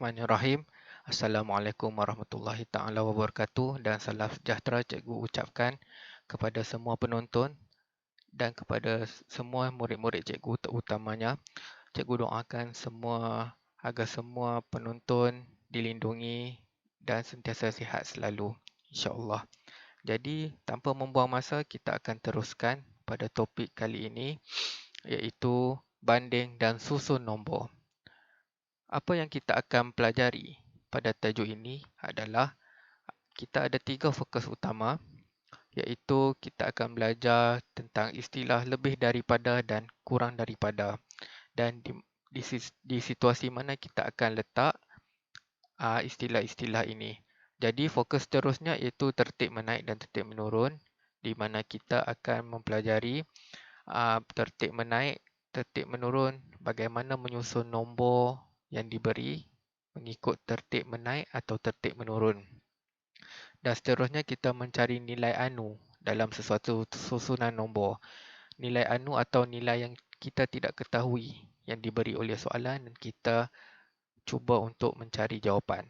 Bismillahirrahmanirrahim. Assalamualaikum warahmatullahi taala wabarakatuh dan salam sejahtera cikgu ucapkan kepada semua penonton dan kepada semua murid-murid cikgu terutamanya. Cikgu doakan semua agar semua penonton dilindungi dan sentiasa sihat selalu, insya-Allah. Jadi, tanpa membuang masa, kita akan teruskan pada topik kali ini iaitu banding dan susun nombor. Apa yang kita akan pelajari pada tajuk ini adalah kita ada 3 fokus utama, iaitu kita akan belajar tentang istilah lebih daripada dan kurang daripada, dan di situasi mana kita akan letak istilah-istilah ini. Jadi fokus seterusnya iaitu tertib menaik dan tertib menurun, di mana kita akan mempelajari tertib menaik, tertib menurun, bagaimana menyusun nombor yang diberi mengikut tertib menaik atau tertib menurun. Dan seterusnya kita mencari nilai anu dalam sesuatu susunan nombor. Nilai anu atau nilai yang kita tidak ketahui yang diberi oleh soalan dan kita cuba untuk mencari jawapan.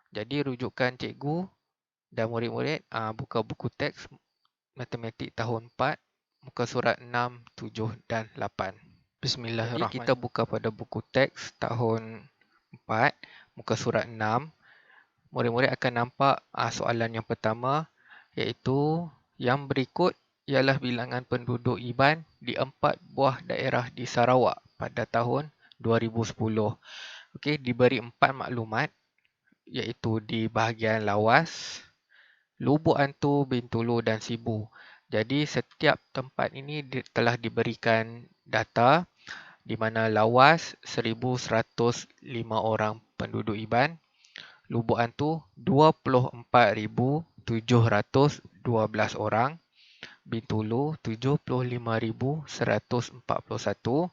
Jadi rujukan cikgu dan murid-murid buka buku teks matematik tahun 4, muka surat 6, 7 dan 8. Jadi kita buka pada buku teks tahun 4, muka surat 6. Murid-murid akan nampak soalan yang pertama, iaitu yang berikut ialah bilangan penduduk Iban di 4 buah daerah di Sarawak pada tahun 2010. Okey, diberi 4 maklumat, iaitu di bahagian Lawas, Lubuk Antu, Bintulu dan Sibu. Jadi setiap tempat ini telah diberikan data di mana Lawas 1,105 orang penduduk Iban, Lubuk Antu 24,712 orang, Bintulu 75,141,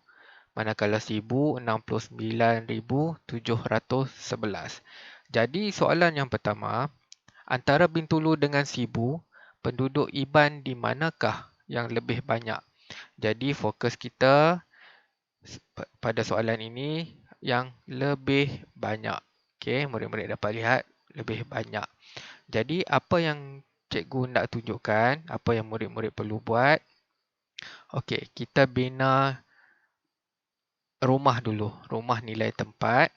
manakala Sibu 69,711. Jadi soalan yang pertama, antara Bintulu dengan Sibu, penduduk Iban di manakah yang lebih banyak? Jadi fokus kita pada soalan ini yang lebih banyak. Okey, murid-murid dapat lihat lebih banyak. Jadi apa yang cikgu nak tunjukkan, apa yang murid-murid perlu buat? Okey, kita bina rumah dulu, rumah nilai tempat.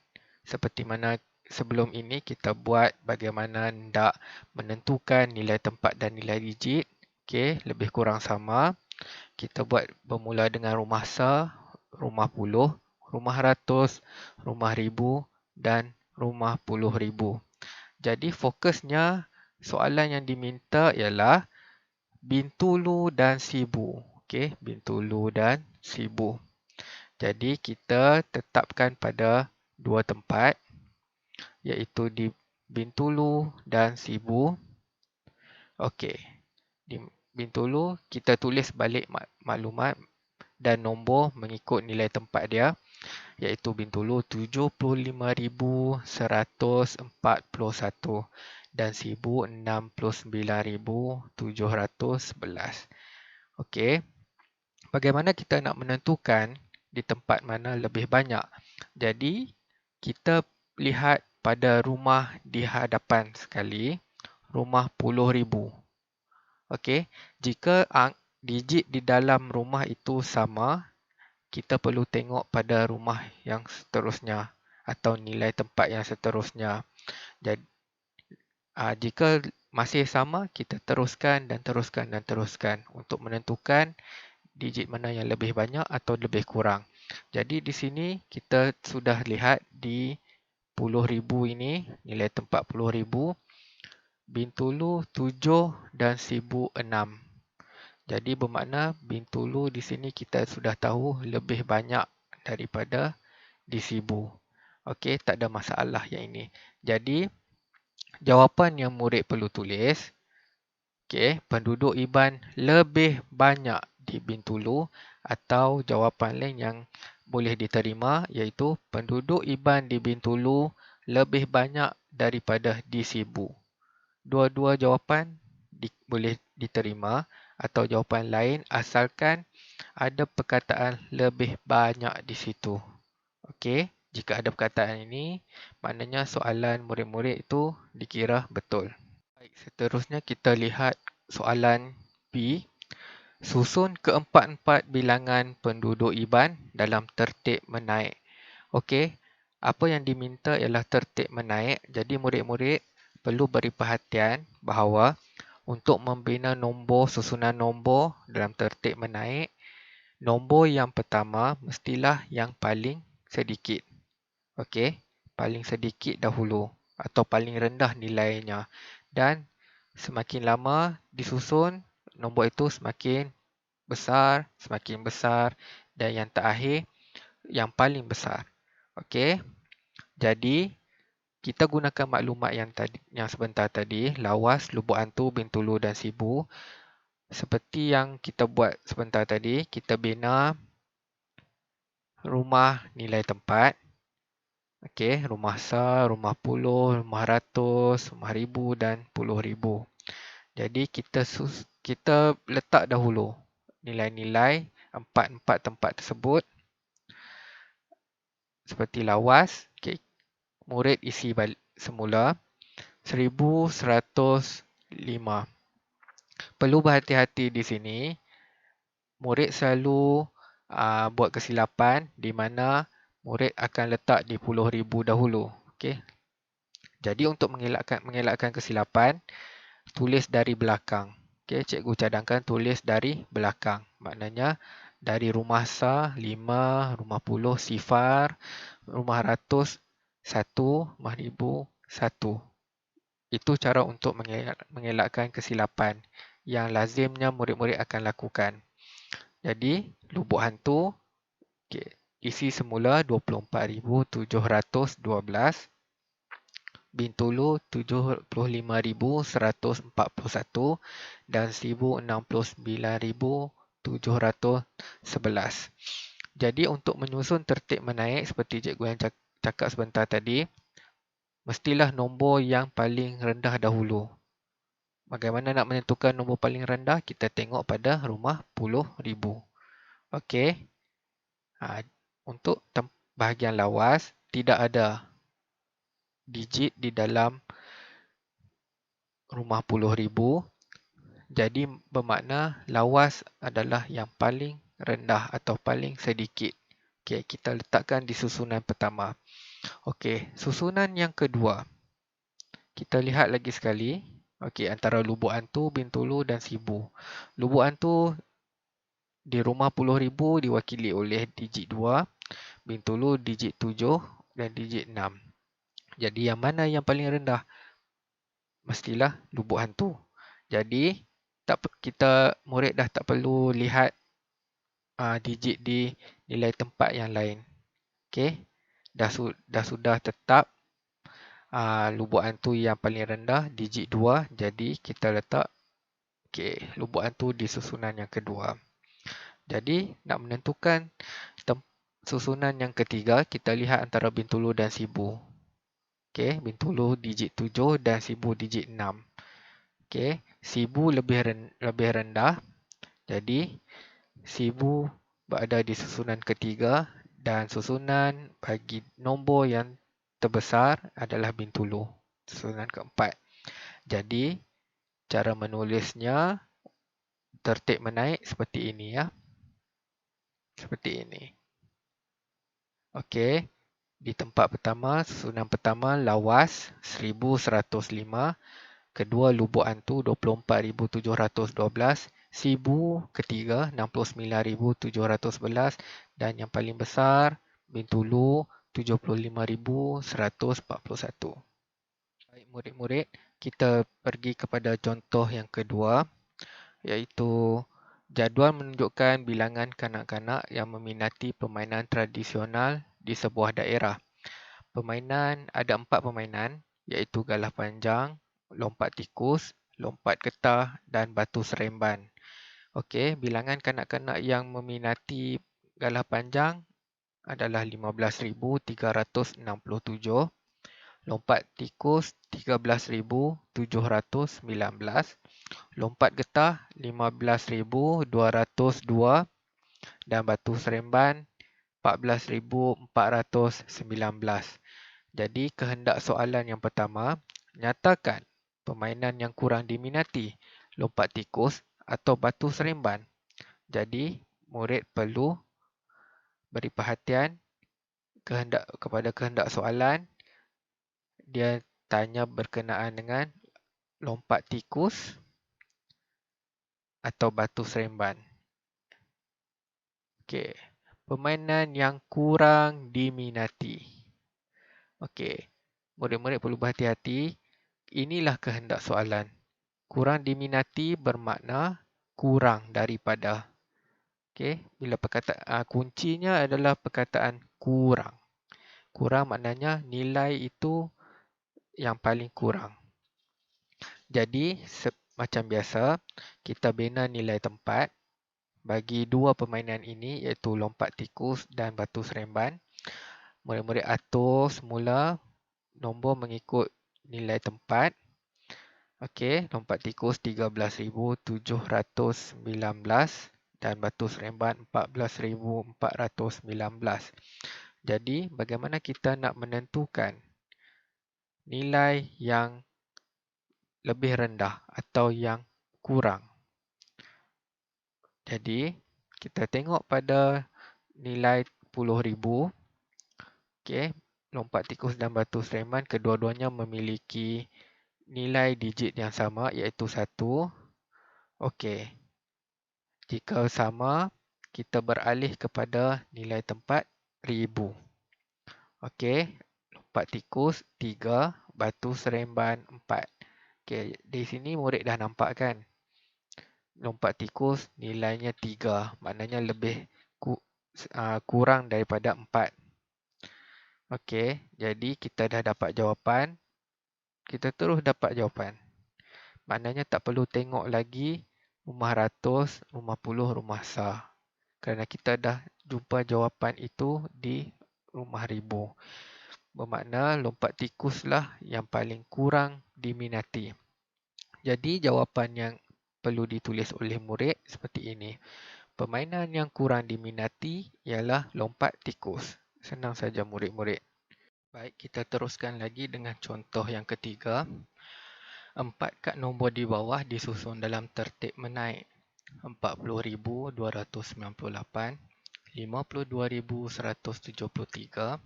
Seperti mana sebelum ini kita buat bagaimana hendak menentukan nilai tempat dan nilai digit. Okey, lebih kurang sama. Kita buat bermula dengan rumah sah, rumah puluh, rumah ratus, rumah ribu dan rumah puluh ribu. Jadi fokusnya soalan yang diminta ialah Bintulu dan Sibu. Okey, Bintulu dan Sibu. Jadi kita tetapkan pada dua tempat, iaitu di Bintulu dan Sibu. Okey, di Bintulu kita tulis balik maklumat dan nombor mengikut nilai tempat dia, iaitu Bintulu 75,141 dan Sibu 69,711. Okey, bagaimana kita nak menentukan di tempat mana lebih banyak? Jadi, kita lihat pada rumah di hadapan sekali, rumah 10,000. Okey, jika digit di dalam rumah itu sama, kita perlu tengok pada rumah yang seterusnya atau nilai tempat yang seterusnya. Jadi, jika masih sama, kita teruskan dan teruskan dan teruskan untuk menentukan digit mana yang lebih banyak atau lebih kurang. Jadi di sini kita sudah lihat di 10,000 ini, nilai tempat 10,000, Bintulu 7 dan Sibu 6. Jadi bermakna Bintulu di sini kita sudah tahu lebih banyak daripada di Sibu. Okey, tak ada masalah yang ini. Jadi jawapan yang murid perlu tulis, okey, penduduk Iban lebih banyak di Bintulu, atau jawapan lain yang boleh diterima iaitu penduduk Iban di Bintulu lebih banyak daripada di Sibu. Dua-dua jawapan boleh diterima atau jawapan lain asalkan ada perkataan lebih banyak di situ. Okey. Jika ada perkataan ini, maknanya soalan murid-murid itu dikira betul. Baik, seterusnya kita lihat soalan B. Susun keempat-empat bilangan penduduk Iban dalam tertib menaik. Okey, apa yang diminta ialah tertib menaik. Jadi murid-murid perlu beri perhatian bahawa untuk membina nombor susunan nombor dalam tertib menaik, nombor yang pertama mestilah yang paling sedikit. Okey, paling sedikit dahulu atau paling rendah nilainya. Dan semakin lama disusun, nombor itu semakin besar dan yang terakhir yang paling besar. Okey. Jadi kita gunakan maklumat yang sebentar tadi, lawas, lubuk hantu, bintulu dan sibu. Seperti yang kita buat sebentar tadi, kita bina rumah nilai tempat. Okey, rumah sar, rumah puluh, rumah ratus, rumah ribu dan puluh ribu. Jadi kita letak dahulu nilai-nilai empat-empat tempat tersebut seperti lawas. Okay. Murid isi balik semula 1105. Perlu berhati-hati di sini. Murid selalu buat kesilapan di mana murid akan letak di puluh ribu dahulu. Okay. Jadi untuk mengelakkan kesilapan, tulis dari belakang. Okay, cikgu cadangkan tulis dari belakang. Maknanya dari rumah sar 5, rumah puluh sifar, rumah ratus 1, rumah ribu 1. Itu cara untuk mengelakkan kesilapan yang lazimnya murid-murid akan lakukan. Jadi lubuk hantu, okay, isi semula 24,712. Bintulu 75,141 dan 169,711. Jadi untuk menyusun tertib menaik seperti cikgu yang cakap sebentar tadi, mestilah nombor yang paling rendah dahulu. Bagaimana nak menentukan nombor paling rendah? Kita tengok pada rumah puluh ribu. Okey. Untuk bahagian lawas, tidak ada digit di dalam rumah puluh ribu. Jadi bermakna lawas adalah yang paling rendah atau paling sedikit. Okey, kita letakkan di susunan pertama. Okey, susunan yang kedua. Kita lihat lagi sekali. Okey, antara lubuk hantu, bintulu dan sibu. Lubuk hantu di rumah puluh ribu diwakili oleh digit 2, bintulu digit 7 dan digit 6. Jadi yang mana yang paling rendah? Mestilah lubuk hantu. Jadi kita murid dah tak perlu lihat digit di nilai tempat yang lain. Okey. Dah sudah tetap lubuk hantu yang paling rendah digit 2. Jadi kita letak lubuk hantu di susunan yang kedua. Jadi nak menentukan susunan yang ketiga, kita lihat antara bintulu dan sibu. Okey, bintulu digit 7 dan sibu digit 6. Okey, sibu lebih rendah. Jadi sibu berada di susunan ketiga dan susunan bagi nombor yang terbesar adalah bintulu, susunan keempat. Jadi cara menulisnya tertib menaik seperti ini ya. Seperti ini. Okey. Di tempat pertama, susunan pertama lawas 1105, kedua lubuk hantu 24,712, sibu ketiga 69,711 dan yang paling besar bintulu 75,141. Baik murid-murid, kita pergi kepada contoh yang kedua, iaitu jadual menunjukkan bilangan kanak-kanak yang meminati permainan tradisional di sebuah daerah. Ada 4 permainan, iaitu galah panjang, lompat tikus, lompat getah dan batu seremban. Okey, bilangan kanak-kanak yang meminati galah panjang adalah 15,367. Lompat tikus 13,719. Lompat getah 15,202 dan batu seremban 14,419. Jadi kehendak soalan yang pertama, nyatakan permainan yang kurang diminati, lompat tikus atau batu seremban. Jadi murid perlu beri perhatian kepada kehendak soalan. Dia tanya berkenaan dengan lompat tikus atau batu seremban. Okey, permainan yang kurang diminati. Okey, murid-murid perlu berhati-hati. Inilah kehendak soalan. Kurang diminati bermakna kurang daripada. Okey, bila kuncinya adalah perkataan kurang. Kurang maknanya nilai itu yang paling kurang. Jadi, macam biasa, kita bina nilai tempat bagi dua permainan ini iaitu lompat tikus dan batu seremban. Murid-murid atur semula nombor mengikut nilai tempat. Okey, lompat tikus 13,719 dan batu seremban 14,419. Jadi, bagaimana kita nak menentukan nilai yang lebih rendah atau yang kurang? Jadi, kita tengok pada nilai 10,000. Okey, lompat tikus dan batu seremban kedua-duanya memiliki nilai digit yang sama iaitu 1. Okey, jika sama, kita beralih kepada nilai tempat 1000. Okey, lompat tikus 3, batu seremban 4. Okey, di sini murid dah nampak kan? Lompat tikus nilainya 3, maknanya lebih kurang daripada 4. Okey, jadi kita dah dapat jawapan. Kita terus dapat jawapan. Maknanya tak perlu tengok lagi rumah ratus, rumah puluh, rumah sah. Kerana kita dah jumpa jawapan itu di rumah ribu. Bermakna lompat tikuslah yang paling kurang diminati. Jadi jawapan yang perlu ditulis oleh murid seperti ini. Permainan yang kurang diminati ialah lompat tikus. Senang saja murid-murid. Baik, kita teruskan lagi dengan contoh yang ketiga. 4 kad nombor di bawah disusun dalam tertib menaik. 40,298, 52,173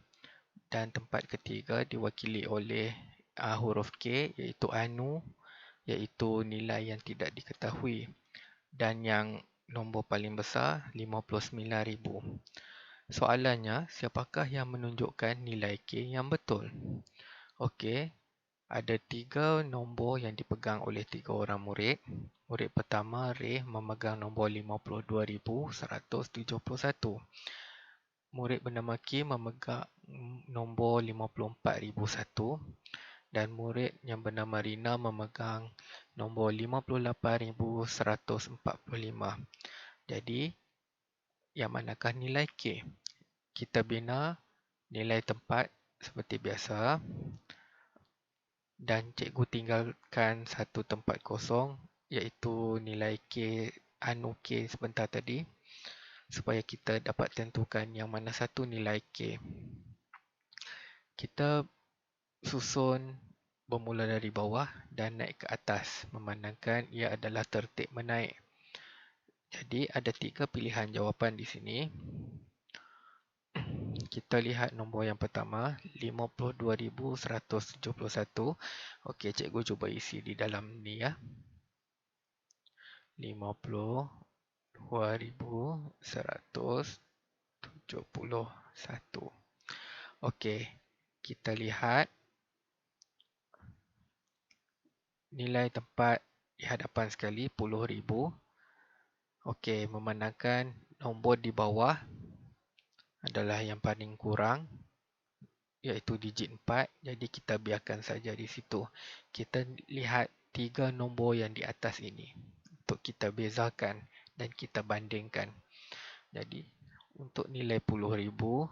dan tempat ketiga diwakili oleh huruf K iaitu anu, iaitu nilai yang tidak diketahui, dan yang nombor paling besar 59,000. Soalannya, siapakah yang menunjukkan nilai K yang betul? Okey, ada 3 nombor yang dipegang oleh 3 orang murid. Murid pertama, Ray, memegang nombor 52,171. Murid bernama K memegang nombor 54,001. Dan murid yang bernama Rina memegang nombor 58,145. Jadi, yang manakah nilai K? Kita bina nilai tempat seperti biasa. Dan cikgu tinggalkan satu tempat kosong iaitu nilai K, anu K sebentar tadi. Supaya kita dapat tentukan yang mana satu nilai K. Kita susun bermula dari bawah dan naik ke atas memandangkan ia adalah tertib menaik. Jadi ada 3 pilihan jawapan di sini. Kita lihat nombor yang pertama, 52,171. Okey, cikgu cuba isi di dalam ni ya. 52,171. Okey, kita lihat nilai tempat di hadapan sekali 10,000. Okey, memandangkan nombor di bawah adalah yang paling kurang iaitu digit 4. Jadi kita biarkan saja di situ. Kita lihat 3 nombor yang di atas ini untuk kita bezakan dan kita bandingkan. Jadi untuk nilai 10,000,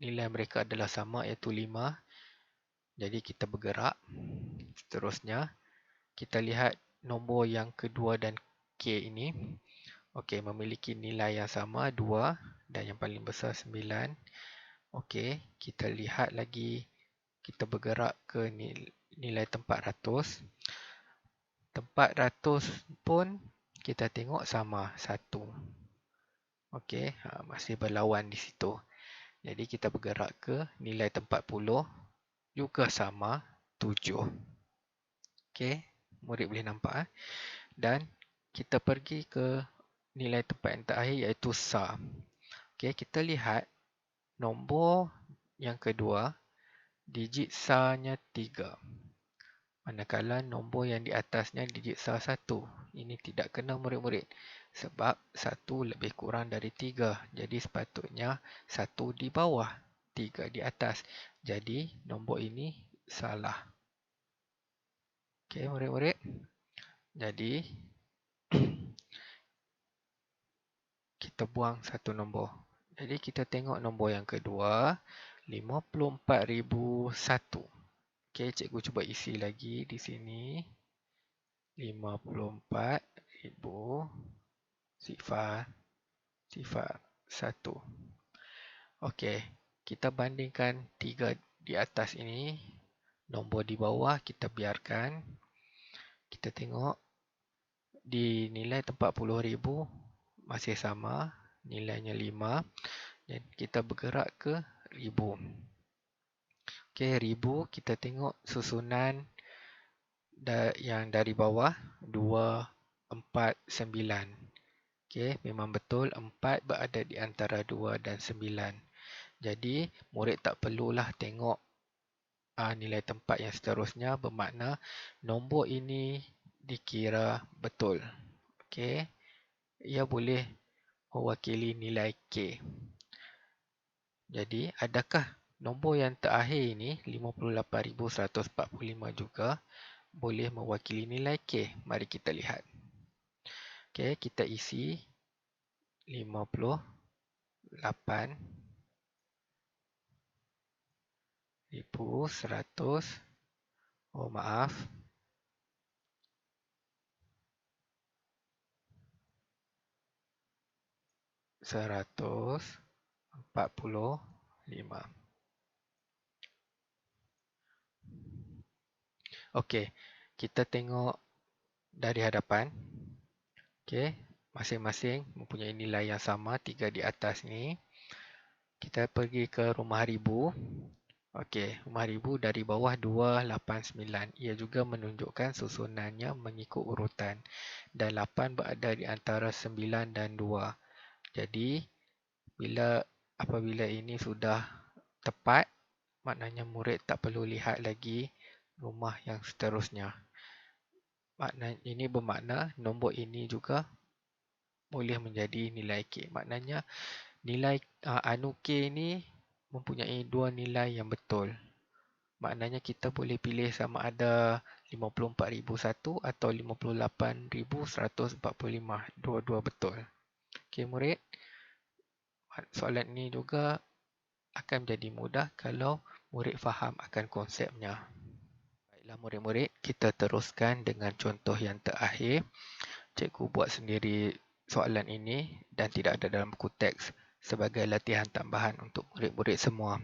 nilai mereka adalah sama iaitu 5. Jadi kita bergerak. Seterusnya, kita lihat nombor yang kedua dan K ini. Okey, memiliki nilai yang sama 2 dan yang paling besar 9. Okey, kita lihat lagi, kita bergerak ke nilai tempat ratus. Tempat ratus pun kita tengok sama 1. Okey, masih berlawan di situ. Jadi kita bergerak ke nilai tempat puluh, juga sama 7. Okey, murid boleh nampak. Dan kita pergi ke nilai tempat yang terakhir iaitu SAR. Okey, kita lihat nombor yang kedua, digit SAR-nya 3. Manakala nombor yang di atasnya digit SAR 1. Ini tidak kena murid-murid. Sebab 1 lebih kurang dari 3. Jadi sepatutnya 1 di bawah, 3 di atas. Jadi nombor ini salah. Okey murid-murid. Jadi kita buang satu nombor. Jadi kita tengok nombor yang kedua, 54,001. Okey, cikgu cuba isi lagi di sini. 54,000 sifar 1. Okey, kita bandingkan 3 di atas ini. Nombor di bawah kita biarkan. Kita tengok di nilai tempat 40,000 masih sama, nilainya 5. Dan kita bergerak ke ribu. Okey, ribu kita tengok susunan yang dari bawah 2, 4, 9. Okey, memang betul 4 berada di antara 2 dan 9. Jadi, murid tak perlulah tengok nilai tempat yang seterusnya, bermakna nombor ini dikira betul. Okey, ia boleh mewakili nilai K. Jadi, adakah nombor yang terakhir ini 58,145 juga boleh mewakili nilai K? Mari kita lihat. Okey, kita isi 58,100. Oh, maaf. 145. Okey, kita tengok dari hadapan. Okey, masing-masing mempunyai nilai yang sama, 3 di atas ni. Kita pergi ke rumah ribu. Okey, rumah ribu dari bawah 289. Ia juga menunjukkan susunannya mengikut urutan. Dan 8 berada di antara 9 dan 2. Jadi, apabila ini sudah tepat, maknanya murid tak perlu lihat lagi rumah yang seterusnya. Ini bermakna nombor ini juga boleh menjadi nilai K. Maknanya nilai anu K ini mempunyai dua nilai yang betul. Maknanya kita boleh pilih sama ada 54,001 atau 58,145. Dua-dua betul. Okey murid. Soalan ini juga akan menjadi mudah kalau murid faham akan konsepnya. Baiklah murid-murid, kita teruskan dengan contoh yang terakhir. Cikgu buat sendiri soalan ini dan tidak ada dalam buku teks sebagai latihan tambahan untuk murid-murid semua.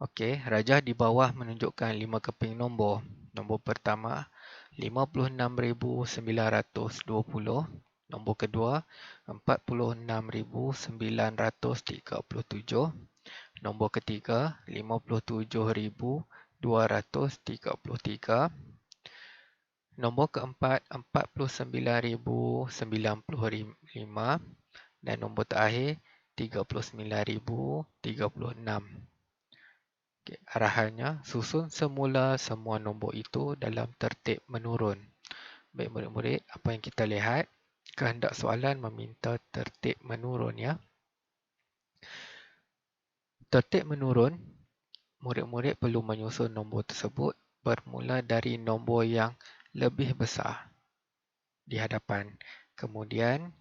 Okey, rajah di bawah menunjukkan 5 keping nombor. Nombor pertama 56,920. Nombor kedua 46,937. Nombor ketiga 57,233. Nombor keempat 49,095 dan nombor terakhir 39,036. Okay, arahannya susun semula semua nombor itu dalam tertib menurun. Baik murid-murid, apa yang kita lihat? Kehendak soalan meminta tertib menurun ya. Tertib menurun, murid-murid perlu menyusun nombor tersebut bermula dari nombor yang lebih besar di hadapan. Kemudian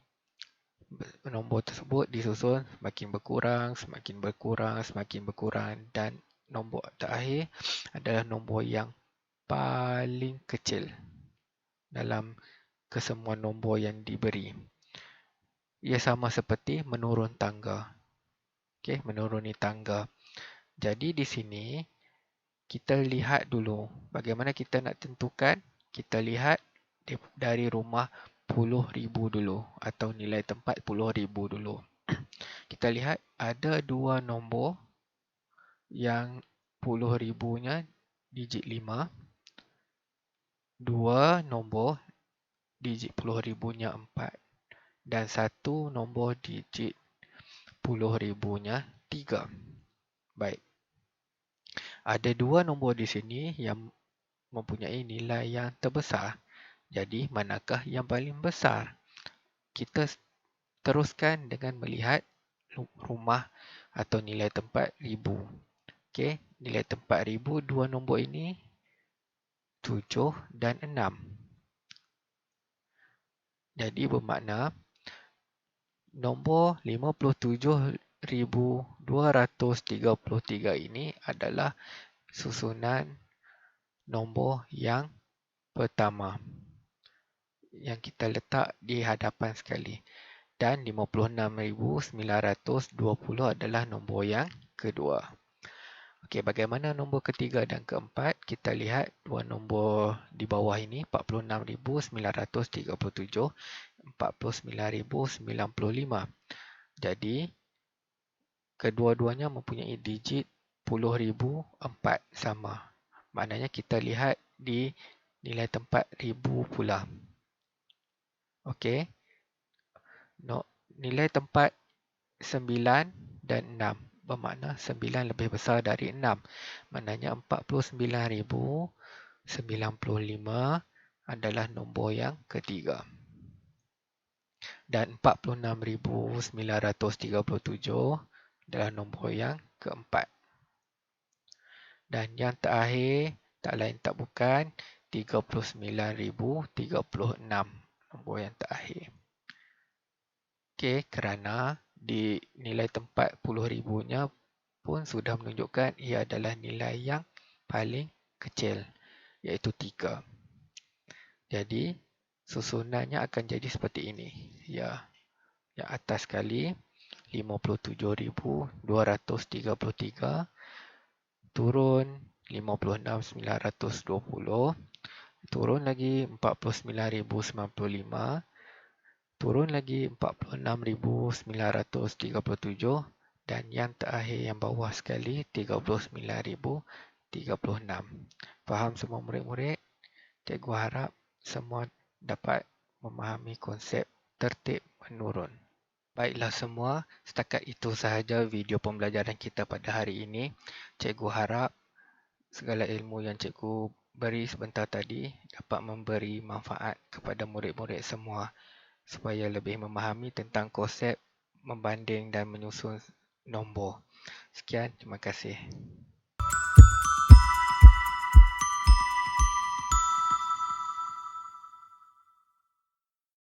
nombor tersebut disusun semakin berkurang, semakin berkurang, semakin berkurang dan nombor terakhir adalah nombor yang paling kecil dalam kesemua nombor yang diberi. ia sama seperti menurun tangga. Okey, menuruni tangga. Jadi di sini kita lihat dulu bagaimana kita nak tentukan. Kita lihat dari rumah 10,000 dulu atau nilai tempat 10,000 dulu. Kita lihat ada dua nombor yang 10,000-nya digit 5, dua nombor digit 10,000-nya 4 dan satu nombor digit 10,000-nya 3. Baik. Ada dua nombor di sini yang mempunyai nilai yang terbesar. Jadi, manakah yang paling besar? Kita teruskan dengan melihat rumah atau nilai tempat ribu. Okey, nilai tempat ribu, dua nombor ini 7 dan 6. Jadi bermakna nombor 57,233 ini adalah susunan nombor yang pertama yang kita letak di hadapan sekali. Dan 56,920 adalah nombor yang kedua. Okey, bagaimana nombor ketiga dan keempat? Kita lihat dua nombor di bawah ini, 46,937, 49,095. Jadi, kedua-duanya mempunyai digit 10,004 sama. Maknanya kita lihat di nilai tempat ribu pula. Okey. Nilai tempat 9 dan 6. Bermakna 9 lebih besar dari 6. Maknanya 49,095 adalah nombor yang ketiga. Dan 46,937 adalah nombor yang keempat. Dan yang terakhir, tak lain tak bukan, 39,036. Nombor yang terakhir. Okey, kerana di nilai tempat 10,000-nya pun sudah menunjukkan ia adalah nilai yang paling kecil, iaitu 3. Jadi, susunannya akan jadi seperti ini. Ya, yang atas sekali 57,233, turun 56,920, turun lagi 49,095, turun lagi 46,937 dan yang terakhir yang bawah sekali 39,036. Faham semua murid-murid? Cikgu harap semua dapat memahami konsep tertib menurun. Baiklah semua, setakat itu sahaja video pembelajaran kita pada hari ini. Cikgu harap segala ilmu yang cikgu beri sebentar tadi dapat memberi manfaat kepada murid-murid semua supaya lebih memahami tentang konsep membanding dan menyusun nombor. Sekian, terima kasih.